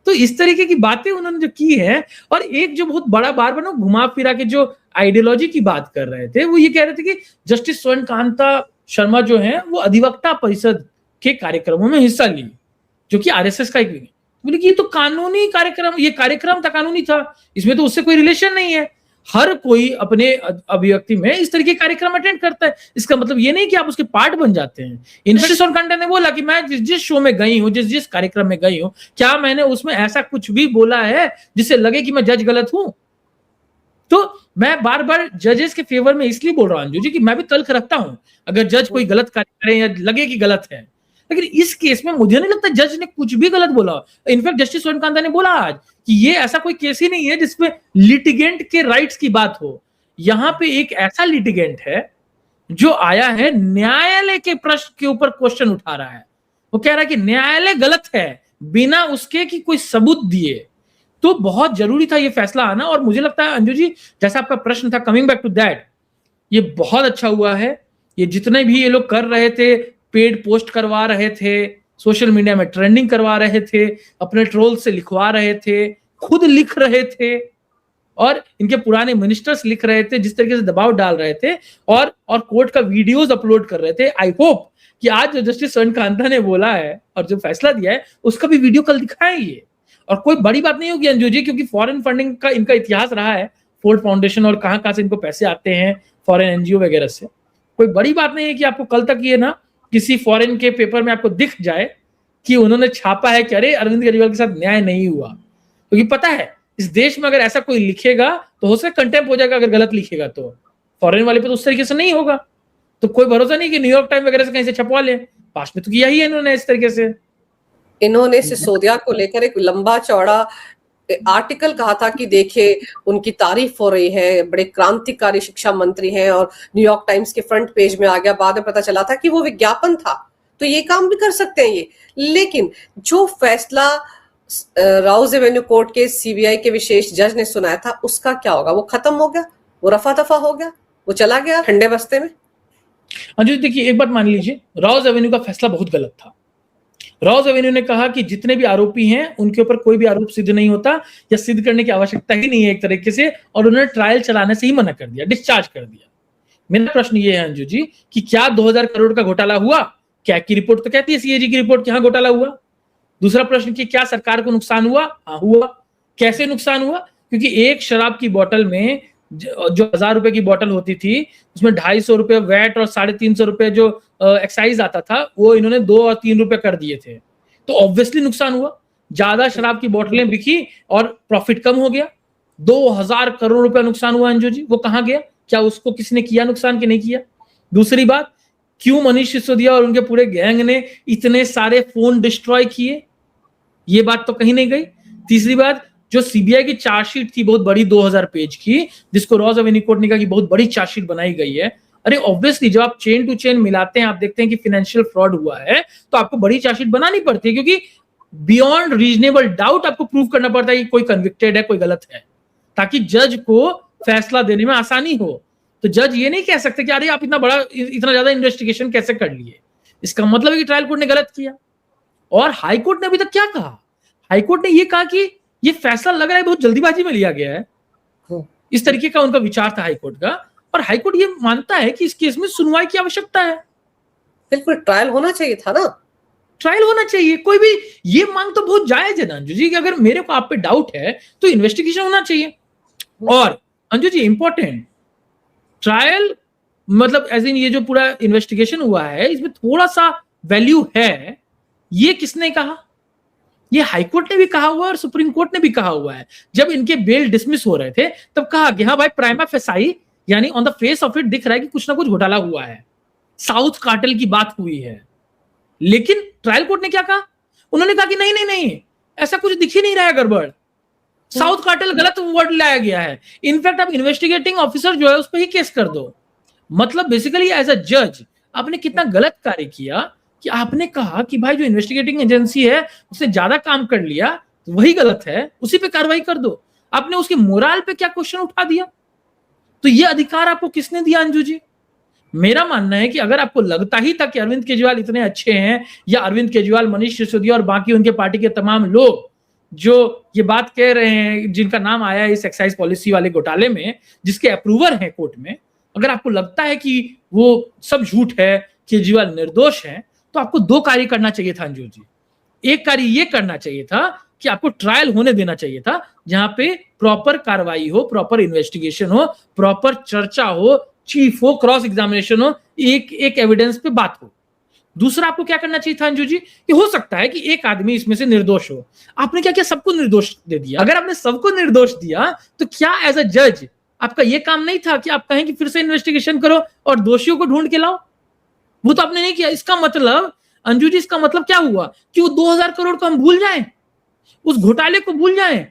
तो इस तरीके की बातें उन्होंने जो की है, और एक जो बहुत बड़ा बार बार घुमा फिरा के जो आइडियोलॉजी की बात कर रहे थे, वो ये कह रहे थे कि जस्टिस स्वर्ण कांता शर्मा जो है वो अधिवक्ता परिषद के कार्यक्रमों में हिस्सा ली, जो कि आरएसएस का एक, बोले कि ये तो कानूनी कार्यक्रम, ये कार्यक्रम था कानूनी था, इसमें तो उससे कोई रिलेशन नहीं है। हर कोई अपने अभिव्यक्ति में इस तरीके कार्यक्रम अटेंड करता है, इसका मतलब ये नहीं कि आप उसके पार्ट बन जाते हैं। इनफैक्ट स्वर्ण कांता ने बोला कि मैं जिस शो में गई हूँ, जिस कार्यक्रम में गई हूँ, क्या मैंने उसमें ऐसा कुछ भी बोला है जिससे लगे कि मैं जज गलत हूं? तो मैं बार बार जजेस के फेवर में इसलिए बोल रहा हूं अंजू जी कि मैं भी तल्ख रखता हूं अगर जज कोई गलत कार्य करे या लगे कि गलत है, लेकिन इस केस में मुझे नहीं लगता जज ने कुछ भी गलत बोला। इनफैक्ट जस्टिस स्वर्ण कांता ने बोला आज कि ये ऐसा कोई केस ही नहीं है जिसमें लिटिगेंट के राइट्स की बात हो। यहां पे एक ऐसा लिटिगेंट है जो आया है, न्यायालय के प्रश्न के ऊपर क्वेश्चन उठा रहा है, वो कह रहा है कि न्यायालय गलत है बिना उसके कि कोई सबूत दिए। तो बहुत जरूरी था ये फैसला आना, और मुझे लगता है अंजू जी, जैसा आपका प्रश्न था, कमिंग बैक टू दैट, ये बहुत अच्छा हुआ है। ये जितने भी ये लोग कर रहे थे, पेड पोस्ट करवा रहे थे, सोशल मीडिया में ट्रेंडिंग करवा रहे थे, अपने ट्रोल से लिखवा रहे थे, खुद लिख रहे थे, और इनके पुराने मिनिस्टर्स लिख रहे थे, जिस तरीके से दबाव डाल रहे थे, और कोर्ट का वीडियोस अपलोड कर रहे थे। आई होप कि आज जो जस्टिस स्वर्ण कांता ने बोला है और जो फैसला दिया है उसका भी वीडियो कल दिखाए ये। और कोई बड़ी बात नहीं होगी अंजू जी, क्योंकि फॉरेन फंडिंग का इनका इतिहास रहा है, फोर्ड फाउंडेशन, और कहां से इनको पैसे आते हैं फॉरेन एनजीओ वगैरह से। कोई बड़ी बात नहीं है कि आपको कल तक ये ना किसी फॉरेन के पेपर में आपको दिख जाए कि उन्होंने छापा है कि अरे अरविंद केजरीवाल के साथ न्याय नहीं हुआ, क्योंकि पता है इस देश में अगर ऐसा कोई लिखेगा तो हो सकता है कंटेम्प्ट हो जाएगा, अगर गलत लिखेगा तो। फॉरेन वाले पे तो उस तरीके से नहीं होगा, तो कोई भरोसा नहीं कि न्यूयॉर्क टाइम वगैरह से कहीं से छपवा ले। पास में तो किया ही है इन्होंने इस तरीके से। इन्होंने सिसोदिया को लेकर एक लंबा चौड़ा आर्टिकल कहा था कि देखिए उनकी तारीफ हो रही है, बड़े क्रांतिकारी शिक्षा मंत्री हैं, और न्यूयॉर्क टाइम्स के फ्रंट पेज में आ गया। बाद में पता चला था कि वो विज्ञापन था। तो ये काम भी कर सकते हैं ये। लेकिन जो फैसला राउज एवेन्यू कोर्ट के सीबीआई के विशेष जज ने सुनाया था, उसका क्या होगा? वो खत्म हो गया, वो रफा दफा हो गया, वो चला गया ठंडे बस्ते में। अंजू देखिए, एक बात मान लीजिए, राउज एवेन्यू का फैसला बहुत गलत था। राउज एवेन्यू ने कहा कि जितने भी आरोपी हैं उनके ऊपर कोई भी आरोप सिद्ध नहीं होता, या सिद्ध करने की आवश्यकता ही नहीं है एक तरीके से, और उन्होंने ट्रायल चलाने से ही मना कर दिया, डिस्चार्ज कर दिया। मेरा प्रश्न ये है अंजू जी कि क्या 2000 करोड़ का घोटाला हुआ? क्या की रिपोर्ट तो कहती है, सीएजी की रिपोर्ट, यहाँ घोटाला हुआ। दूसरा प्रश्न कि क्या सरकार को नुकसान हुआ? हाँ हुआ। कैसे नुकसान हुआ? क्योंकि एक शराब की बोतल में जो 1000 रुपए की बोतल होती थी, उसमें 250 रुपए वैट और 350 रुपए जो एक्साइज आता था, वो इन्होंने 2 और 3 रुपए कर दिए थे। तो ऑब्वियसली नुकसान हुआ। ज्यादा शराब की बोतलें बिकी और प्रॉफिट कम हो गया। 2000 करोड़ रुपया नुकसान हुआ अंजू जी, वो कहां गया? क्या उसको किसने किया नुकसान कि नहीं किया? दूसरी बात, क्यों मनीष सिसोदिया और उनके पूरे गैंग ने इतने सारे फोन डिस्ट्रॉय किए? ये बात तो कहीं नहीं गई। तीसरी बात, जो सीबीआई की चार्जशीट थी बहुत बड़ी 2000 पेज की, जिसको राउज एवेन्यू कोर्ट ने कहा कि बहुत बड़ी चार्जशीट बनाई गई है। अरे ऑब्वियसली जब आप चेन टू चेन मिलाते हैं, आप देखते हैं कि फाइनेंशियल फ्रॉड हुआ है, तो आपको बड़ी चार्जशीट बनानी पड़ती है, क्योंकि बियॉन्ड रीजनेबल डाउट आपको प्रूव करना पड़ता है कि कोई कन्विक्टेड है, कोई गलत है, ताकि जज को फैसला देने में आसानी हो। तो जज ये नहीं कह सकते कि अरे आप इतना ज्यादा इन्वेस्टिगेशन कैसे कर लिए। इसका मतलब है कि ट्रायल कोर्ट ने गलत किया। और हाई कोर्ट ने अभी तक क्या कहा? हाई कोर्ट ने ये कहा कि ये फैसला लग रहा है बहुत जल्दीबाजी में लिया गया है। इस तरीके का उनका विचार था हाई कोर्ट का। और हाई कोर्ट ये मानता है कि इस केस में सुनवाई की आवश्यकता है। बिल्कुल, ट्रायल होना चाहिए था ना, ट्रायल होना चाहिए। कोई भी ये मांग तो बहुत जायज है ना अंजू जी, कि अगर मेरे को आप पे डाउट है तो इन्वेस्टिगेशन होना चाहिए। और अंजू जी इंपॉर्टेंट, ट्रायल मतलब एज इन ये जो पूरा इन्वेस्टिगेशन हुआ है, इसमें थोड़ा सा वैल्यू है। ये किसने कहा? ये हाईकोर्ट ने भी कहा हुआ है और सुप्रीम कोर्ट ने भी कहा हुआ है। जब इनके बेल डिसमिस हो रहे थे तब कहा कि हाँ भाई, प्राइमा फेसाई यानी on the face of it दिख रहा है कि कुछ ना कुछ घोटाला हुआ है, साउथ कार्टेल की बात हुई है। लेकिन ट्रायल कोर्ट ने क्या कहा? उन्होंने कहा कि नहीं नहीं नहीं, ऐसा कुछ दिख ही नहीं रहा है, गड़बड़, साउथ कार्टेल गलत वर्ड लाया गया है। इनफैक्ट आप इन्वेस्टिगेटिंग ऑफिसर जो है उस पर ही केस कर दो। मतलब बेसिकली एज अ जज आपने कितना गलत कार्य किया कि आपने कहा कि भाई जो इन्वेस्टिगेटिंग एजेंसी है उसने ज्यादा काम कर लिया, तो वही गलत है, उसी पे कार्रवाई कर दो। आपने उसकी मोरल पे क्या क्वेश्चन उठा दिया? तो ये अधिकार आपको किसने दिया अंजू जी? मेरा मानना है कि अगर आपको लगता ही था कि अरविंद केजरीवाल इतने अच्छे हैं, या अरविंद केजरीवाल, मनीष सिसोदिया और बाकी उनके पार्टी के तमाम लोग जो ये बात कह रहे हैं, जिनका नाम आया है इस एक्साइज पॉलिसी वाले घोटाले में, जिसके अप्रूवर हैं कोर्ट में, अगर आपको लगता है कि वो सब झूठ है, केजरीवाल निर्दोष है, तो आपको 2 कार्य करना चाहिए था अंजू जी। एक कार्य ये करना चाहिए था कि आपको ट्रायल होने देना चाहिए था, जहां पे प्रॉपर कार्रवाई हो, प्रॉपर इन्वेस्टिगेशन हो, प्रॉपर चर्चा हो, चीफ हो, क्रॉस एग्जामिनेशन हो, एक एक एविडेंस पे बात हो। दूसरा आपको क्या करना चाहिए था अंजू जी, कि हो सकता है कि एक आदमी इसमें से निर्दोष हो। आपने क्या किया? सबको निर्दोष दे दिया। अगर आपने सबको निर्दोष दिया तो क्या एज अ जज आपका यह काम नहीं था कि आप कहें कि फिर से इन्वेस्टिगेशन करो और दोषियों को ढूंढ के लाओ? वो तो आपने नहीं किया। इसका मतलब अंजू जी, इसका मतलब क्या हुआ कि वो 2000 करोड़ को हम भूल जाएं, उस घोटाले को भूल जाएं,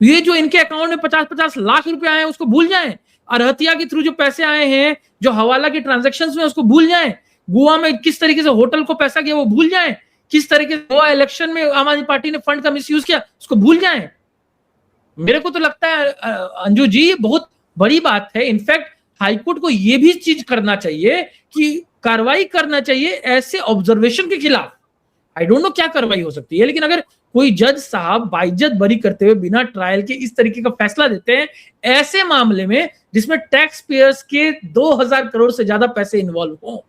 ये जो इनके अकाउंट में 50-50 लाख रुपए आए हैं उसको भूल जाएं, अरहतिया के थ्रू जो पैसे आए हैं, जो हवाला के ट्रांजैक्शंस में, उसको भूल जाएं, गोवा में किस तरीके से होटल को पैसा गया वो भूल जाएं, किस तरीके से गोवा इलेक्शन में आम आदमी पार्टी ने फंड का मिसयूज किया उसको भूल जाएं। मेरे को तो लगता है अंजू जी ये बहुत बड़ी बात है। इनफैक्ट हाईकोर्ट को यह भी चीज करना चाहिए कि कार्रवाई करना चाहिए ऐसे ऑब्जर्वेशन के खिलाफ। आई डोंट नो क्या कार्रवाई हो सकती है, लेकिन अगर कोई जज साहब बाइज्जत बरी करते हुए बिना ट्रायल के इस तरीके का फैसला देते हैं ऐसे मामले में जिसमें टैक्स पेयर्स के 2000 करोड़ से ज्यादा पैसे इन्वॉल्व हो,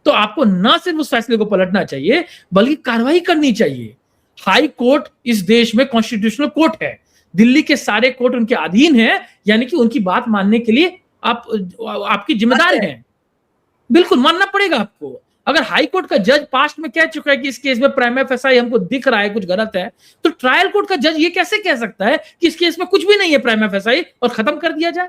तो आपको ना सिर्फ उस फैसले को पलटना चाहिए बल्कि कार्रवाई करनी चाहिए। हाई कोर्ट इस देश में कॉन्स्टिट्यूशनल कोर्ट है, दिल्ली के सारे कोर्ट उनके अधीन है, यानी कि उनकी बात मानने के लिए आपकी जिम्मेदार है। बिल्कुल मानना पड़ेगा आपको। अगर हाई कोर्ट का जज पास्ट में कह चुका है कि इस केस में प्राइमा फेसाई हमको दिख रहा है कुछ गलत है, तो ट्रायल कोर्ट का जज ये कैसे कह सकता है कि इस केस में कुछ भी नहीं है प्राइमा फेसाई और खत्म कर दिया जाए?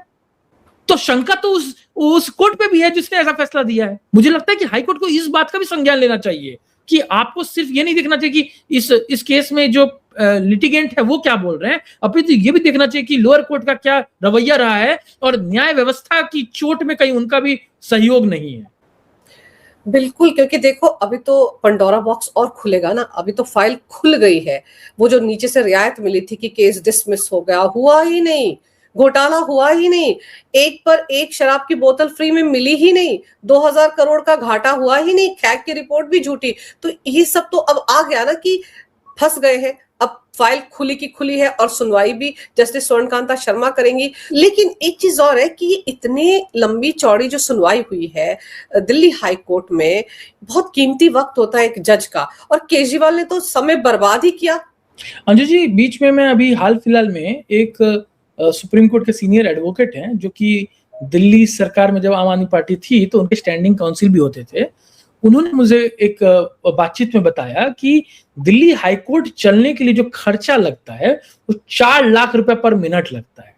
तो शंका तो उस कोर्ट पे भी है जिसने ऐसा फैसला दिया है। मुझे लगता है कि हाई कोर्ट को इस बात का भी संज्ञान लेना चाहिए कि आपको सिर्फ ये नहीं देखना चाहिए कि इस केस में जो लिटिगेंट है वो क्या बोल रहे हैं, अभी तो ये भी देखना चाहिए कि लोअर कोर्ट का क्या रवैया रहा है और न्याय व्यवस्था की चोट में कहीं उनका भी सहयोग नहीं है। बिल्कुल, क्योंकि देखो अभी तो पंडोरा बॉक्स और खुलेगा ना, अभी तो फाइल खुल गई है। वो जो नीचे से रियायत मिली थी कि केस डिसमिस हो गया, हुआ ही नहीं, घोटाला हुआ ही नहीं, एक पर एक शराब की बोतल फ्री में मिली ही नहीं, 2000 करोड़ का घाटा हुआ ही नहीं, कैग की रिपोर्ट भी झूठी। तो ये सब तो अब आ गया ना कि फंस गए हैं। अब फाइल खुली की खुली है और सुनवाई भी जस्टिस स्वर्णकांता शर्मा करेंगी। लेकिन एक चीज और है कि ये इतने लंबी चौड़ी जो सुनवाई हुई है दिल्ली हाई कोर्ट में, बहुत कीमती वक्त होता है एक जज का, और केजरीवाल ने तो समय बर्बाद ही किया। अंजू जी, बीच में मैं अभी हाल फिलहाल में एक सुप्रीम कोर्ट के सीनियर एडवोकेट हैं जो कि दिल्ली सरकार में जब आम आदमी पार्टी थी तो उनके स्टैंडिंग काउंसिल भी होते थे। उन्होंने मुझे एक बातचीत में बताया कि दिल्ली हाई कोर्ट चलने के लिए जो खर्चा लगता है वो 4 लाख रुपया पर मिनट लगता है।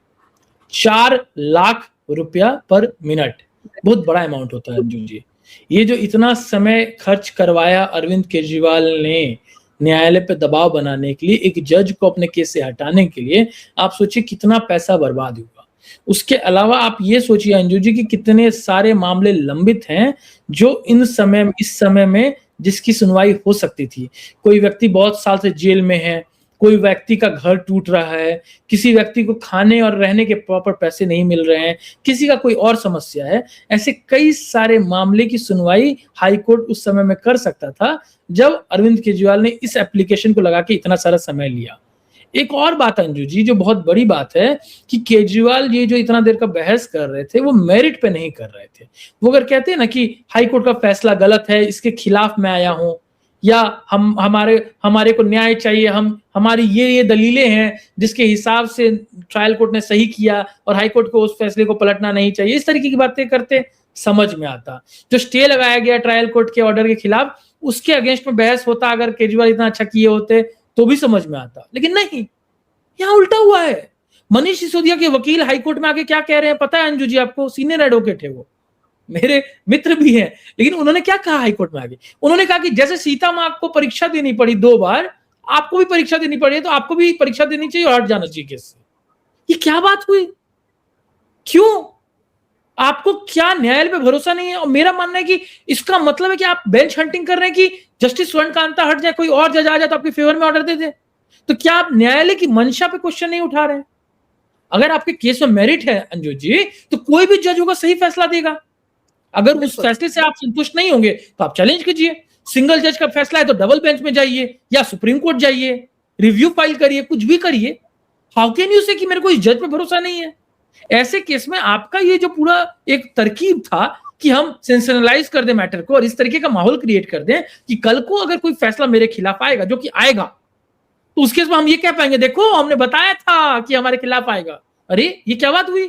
4 लाख रुपया पर मिनट बहुत बड़ा अमाउंट होता है अंजू जी। ये जो इतना समय खर्च करवाया अरविंद केजरीवाल ने न्यायालय पे दबाव बनाने के लिए, एक जज को अपने केस से हटाने के लिए, आप सोचिए कितना पैसा बर्बाद हुआ। उसके अलावा आप ये सोचिए अंजू जी कि कितने सारे मामले लंबित हैं जो इस समय में जिसकी सुनवाई हो सकती थी। कोई व्यक्ति बहुत साल से जेल में है, कोई व्यक्ति का घर टूट रहा है, किसी व्यक्ति को खाने और रहने के प्रॉपर पैसे नहीं मिल रहे हैं, किसी का कोई और समस्या है। ऐसे कई सारे मामले की सुनवाई हाई कोर्ट उस समय में कर सकता था जब अरविंद केजरीवाल ने इस एप्लीकेशन को लगा के इतना सारा समय लिया। एक और बात अंजू जी जो बहुत बड़ी बात है कि केजरीवाल ये जो इतना देर का बहस कर रहे थे वो मेरिट पे नहीं कर रहे थे। वो अगर कहते हैं ना कि हाई कोर्ट का फैसला गलत है, इसके खिलाफ मैं आया हूं, या हमारे को न्याय चाहिए, हमारी ये दलीलें हैं जिसके हिसाब से ट्रायल कोर्ट ने सही किया और हाई कोर्ट को उस फैसले को पलटना नहीं चाहिए, इस तरीके की बातें करते समझ में आता। जो स्टे लगाया गया ट्रायल कोर्ट के ऑर्डर के खिलाफ, उसके अगेंस्ट में बहस होता, अगर केजरीवाल इतना अच्छा किए होते तो भी समझ में आता। लेकिन नहीं, यहां उल्टा हुआ है। मनीष सिसोदिया के वकील हाईकोर्ट में आके क्या कह रहे हैं पता है अंजू जी आपको? सीनियर एडवोकेट है, वो मेरे मित्र भी हैं। लेकिन उन्होंने क्या कहा हाईकोर्ट में आगे? उन्होंने कहा कि जैसे सीता मां को परीक्षा देनी पड़ी 2 बार, आपको भी परीक्षा देनी पड़ी, तो आपको भी परीक्षा देनी चाहिए और हट जाना चाहिए केस से। ये क्या बात हुई? क्यों? आपको क्या न्यायालय पे भरोसा नहीं है? और मेरा मानना है कि इसका मतलब है कि आप बेंच हंटिंग कर रहे हैं कि जस्टिस स्वर्णकांता हट जाए, कोई और जज आ जाए तो आपके फेवर में ऑर्डर दे दे। तो क्या आप न्यायालय की मंशा पे क्वेश्चन नहीं उठा रहे हैं? अगर आपके केस में मेरिट है अंजू जी, तो कोई भी जज होगा सही फैसला देगा। अगर उस फैसले से आप संतुष्ट नहीं होंगे तो आप चैलेंज कीजिए। सिंगल जज का फैसला है तो डबल बेंच में जाइए या सुप्रीम कोर्ट जाइए, रिव्यू फाइल करिए, कुछ भी करिए। हाउ कैन यू से कि मेरे को इस जज पे भरोसा नहीं है? ऐसे केस में आपका ये जो पूरा एक तरकीब था कि हम सेंसेशनलाइज कर दें मैटर को और इस तरीके का माहौल क्रिएट कर दें कि कल को अगर कोई फैसला मेरे खिलाफ आएगा, जो कि आएगा, तो उस केस में हम ये कह पाएंगे देखो हमने बताया था कि हमारे खिलाफ आएगा। अरे ये क्या बात हुई?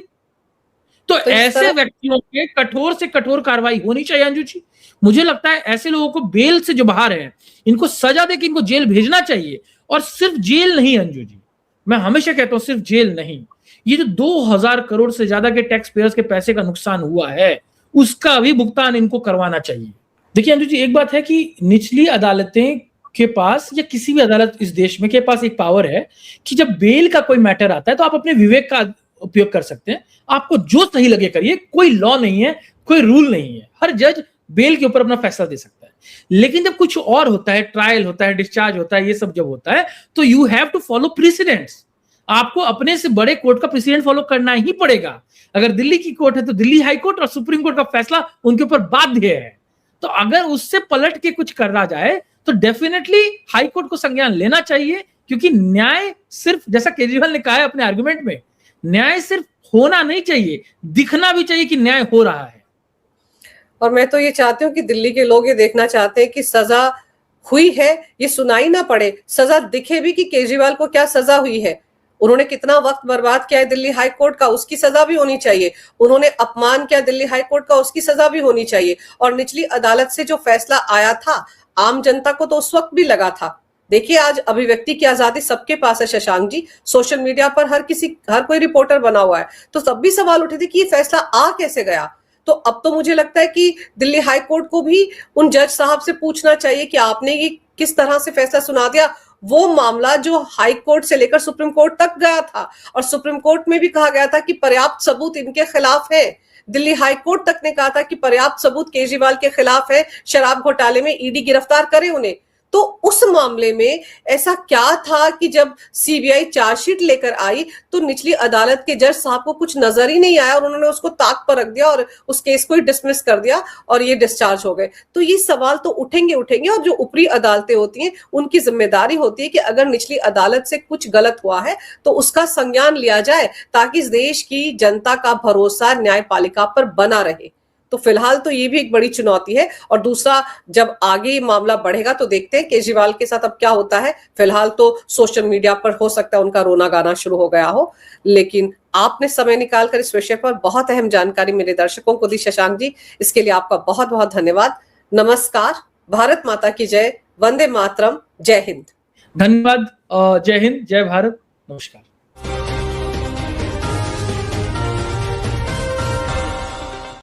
तो ऐसे व्यक्तियों के कठोर से कठोर कार्रवाई होनी चाहिए अंजू जी। मुझे लगता है ऐसे लोगों को बेल से जो बाहर है इनको सजा दे के इनको जेल भेजना चाहिए। और सिर्फ जेल नहीं अंजू जी, मैं हमेशा कहता हूं सिर्फ जेल नहीं, ये जो 2000 करोड़ से ज्यादा के टैक्स पेयर्स के पैसे का नुकसान हुआ है उसका भी भुगतान इनको करवाना चाहिए। देखिए अंजू जी, एक बात है कि निचली अदालतें के पास या किसी भी अदालत इस देश में के पास एक पावर है कि जब बेल का कोई मैटर आता है तो आप अपने विवेक का उपयोग कर सकते हैं। आपको जो सही लगे करिए, कोई लॉ नहीं है, कोई रूल नहीं है, हर जज बेल के ऊपर अपना फैसला दे सकता है। लेकिन जब कुछ और होता है, ट्रायल होता है, डिस्चार्ज होता है, ये सब जब होता है तो you have to follow precedents. आपको अपने से बड़े कोर्ट का प्रेसिडेंट फॉलो करना ही पड़ेगा। अगर दिल्ली की कोर्ट है तो दिल्ली हाई कोर्ट और सुप्रीम कोर्ट का फैसला उनके ऊपर बाध्य है। तो अगर उससे पलट के कुछ करना जाए तो डेफिनेटली हाई कोर्ट को संज्ञान लेना चाहिए, क्योंकि न्याय सिर्फ, जैसा केजरीवाल ने कहा है अपने आर्गुमेंट में, न्याय सिर्फ होना नहीं चाहिए, दिखना भी चाहिए कि न्याय हो रहा है। और मैं तो ये चाहती हूँ कि दिल्ली के लोग ये देखना चाहते हैं कि सजा हुई है, ये सुनाई ना पड़े, सजा दिखे भी कि केजरीवाल को क्या सजा हुई है। उन्होंने कितना वक्त बर्बाद किया है दिल्ली हाई कोर्ट का, उसकी सजा भी होनी चाहिए। उन्होंने अपमान किया दिल्ली हाई कोर्ट का, उसकी सजा भी होनी चाहिए। और निचली अदालत से जो फैसला आया था, आम जनता को तो उस वक्त भी लगा था। देखिए आज अभिव्यक्ति की आजादी सबके पास है शशांक जी, सोशल मीडिया पर हर कोई रिपोर्टर बना हुआ है, तो तब भी सवाल उठे थे कि ये फैसला आ कैसे गया। तो अब तो मुझे लगता है कि दिल्ली हाई कोर्ट को भी उन जज साहब से पूछना चाहिए कि आपने ये किस तरह से फैसला सुना दिया। वो मामला जो हाई कोर्ट से लेकर सुप्रीम कोर्ट तक गया था, और सुप्रीम कोर्ट में भी कहा गया था कि पर्याप्त सबूत इनके खिलाफ है। दिल्ली हाई कोर्ट तक ने कहा था कि पर्याप्त सबूत केजरीवाल के खिलाफ है, शराब घोटाले में ईडी गिरफ्तार करे उन्हें। तो उस मामले में ऐसा क्या था कि जब सीबीआई चार्जशीट लेकर आई तो निचली अदालत के जज साहब को कुछ नजर ही नहीं आया और उन्होंने उसको ताक पर रख दिया और उस केस को ही डिसमिस कर दिया और ये डिस्चार्ज हो गए। तो ये सवाल तो उठेंगे और जो ऊपरी अदालतें होती हैं उनकी जिम्मेदारी होती है कि अगर निचली अदालत से कुछ गलत हुआ है तो उसका संज्ञान लिया जाए, ताकि इस देश की जनता का भरोसा न्यायपालिका पर बना रहे। तो फिलहाल तो ये भी एक बड़ी चुनौती है। और दूसरा, जब आगे मामला बढ़ेगा तो देखते हैं केजरीवाल के साथ अब क्या होता है। फिलहाल तो सोशल मीडिया पर हो सकता है उनका रोना गाना शुरू हो गया हो, लेकिन आपने समय निकालकर इस विषय पर बहुत अहम जानकारी मेरे दर्शकों को दी शशांक जी, इसके लिए आपका बहुत बहुत धन्यवाद। नमस्कार, भारत माता की जय, वंदे मातरम, जय हिंद। धन्यवाद, जय हिंद, जय भारत, नमस्कार।